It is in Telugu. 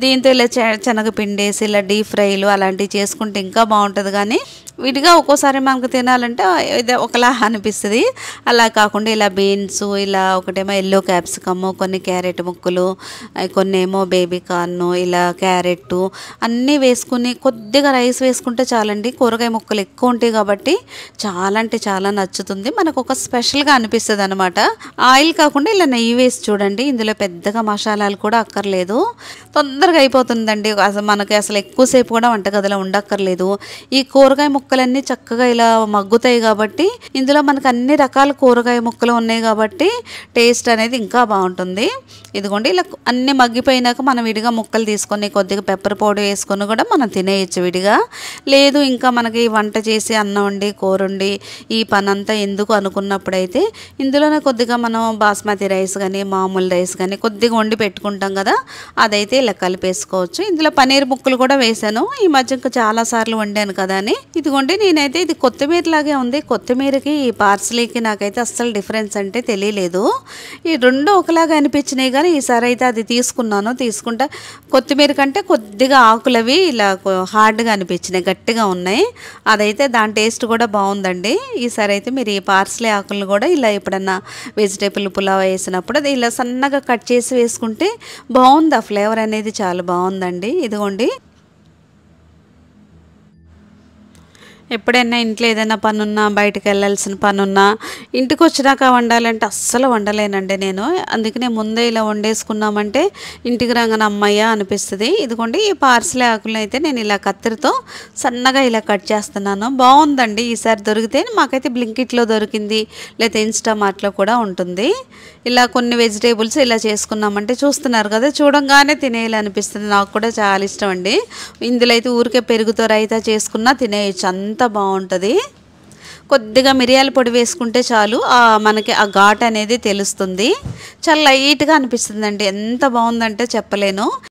దీంతో ఇలా శనగపిండేసి ఇలా డీప్ ఫ్రైలు అలాంటివి చేసుకుంటే ఇంకా బాగుంటుంది. కానీ విడిగా ఒక్కోసారి మనకు తినాలంటే ఇది ఒకలా అనిపిస్తుంది. అలా కాకుండా ఇలా బీన్స్, ఇలా ఒకటేమో ఎల్లో క్యాప్సికమ్, కొన్ని క్యారెట్ ముక్కలు, కొన్ని ఏమో బేబీ కార్న్, ఇలా క్యారెట్ అన్నీ వేసుకుని కొద్దిగా రైస్ వేసుకుంటే చాలండి. కూరగాయ ముక్కలు ఎక్కువ ఉంటాయి కాబట్టి చాలా అంటే చాలా నచ్చుతుంది. మనకు ఒక స్పెషల్గా అనిపిస్తుంది అనమాట. ఆయిల్ కాకుండా ఇలా నెయ్యి వేసి చూడండి. ఇందులో పెద్దగా మసాలాలు కూడా అక్కర్లేదు, తొందరగా అయిపోతుందండి. మనకి అసలు ఎక్కువసేపు కూడా వంటగదిలో ఉండక్కర్లేదు. ఈ కూరగాయ ముక్కలన్నీ చక్కగా ఇలా మగ్గుతాయి కాబట్టి ఇందులో మనకు అన్ని రకాల కూరగాయ ముక్కలు ఉన్నాయి కాబట్టి టేస్ట్ అనేది ఇంకా బాగుంటుంది. ఇదిగోండి ఇలా అన్ని మగ్గిపోయినాక మనం విడిగా ముక్కలు తీసుకొని కొద్దిగా పెప్పర్ పౌడర్ వేసుకొని కూడా మనం తినేయచ్చు విడిగా. లేదు ఇంకా మనకి వంట చేసి అన్నం వండి కూర వండి ఈ పని అంతా ఎందుకు అనుకున్నప్పుడైతే ఇందులోనే కొద్దిగా మనం బాస్మతి రైస్ కానీ మామూలు రైస్ కానీ కొద్దిగా వండి పెట్టుకుంటాం కదా, అదైతే ఇలా కలిపేసుకోవచ్చు. ఇందులో పన్నీర్ ముక్కలు కూడా వేసాను. ఈ మధ్య ఇంకా చాలాసార్లు వండాను కదా అని. ఇదిగోండి నేనైతే ఇది కొత్తిమీర లాగే ఉంది. కొత్తిమీరకి ఈ పార్సలీకి నాకైతే అస్సలు డిఫరెన్స్ అంటే తెలియలేదు. ఈ రెండు ఒకలాగా అనిపించినాయి కానీ ఈసారి అయితే అది తీసుకున్నాను. తీసుకుంటే కొత్తిమీర కంటే కొద్దిగా ఆకులవి ఇలా హార్డ్గా అనిపించినాయి, గట్టిగా ఉన్నాయి. అదైతే దాని టేస్ట్ కూడా బాగుందండి. ఈసారి అయితే మీరు ఈ పార్సలీ ఆకులను కూడా ఇలా ఎప్పుడన్నా వెజిటేబుల్ పులావ్ వేసినప్పుడు అది ఇలా సన్నగా కట్ చేసి వేసుకుంటే బాగుంది. ఆ ఫ్లేవర్ అనేది చాలా బాగుందండి. ఇదిగోండి ఎప్పుడైనా ఇంట్లో ఏదైనా పనున్నా బయటకు వెళ్ళాల్సిన పనున్నా ఇంటికి వచ్చినాక వండాలంటే అస్సలు వండలేనండి నేను. అందుకనే ముందే ఇలా వండేసుకున్నామంటే ఇంటికి రాగానే అమ్మయ్య అనిపిస్తుంది. ఇదిగోండి ఈ పార్సలీ ఆకులను అయితే నేను ఇలా కత్తిరితో సన్నగా ఇలా కట్ చేస్తున్నాను. బాగుందండి. ఈసారి దొరికితే మాకైతే బ్లింకిట్లో దొరికింది, లేదా ఇన్స్టామార్ట్లో కూడా ఉంటుంది. ఇలా కొన్ని వెజిటేబుల్స్ ఇలా చేసుకున్నామంటే చూస్తున్నారు కదా, చూడంగానే తినేయాలనిపిస్తుంది. నాకు కూడా చాలా ఇష్టం అండి. ఇందులో అయితే ఊరికే పెరుగుతో రైతా చేసుకున్నా తినేయచ్చు, అంత బాగుంటుంది. కొద్దిగా మిరియాల పొడి వేసుకుంటే చాలు మనకి ఆ ఘాట్ అనేది తెలుస్తుంది. చాలా లైట్గా అనిపిస్తుందండి. ఎంత బాగుందంటే చెప్పలేను.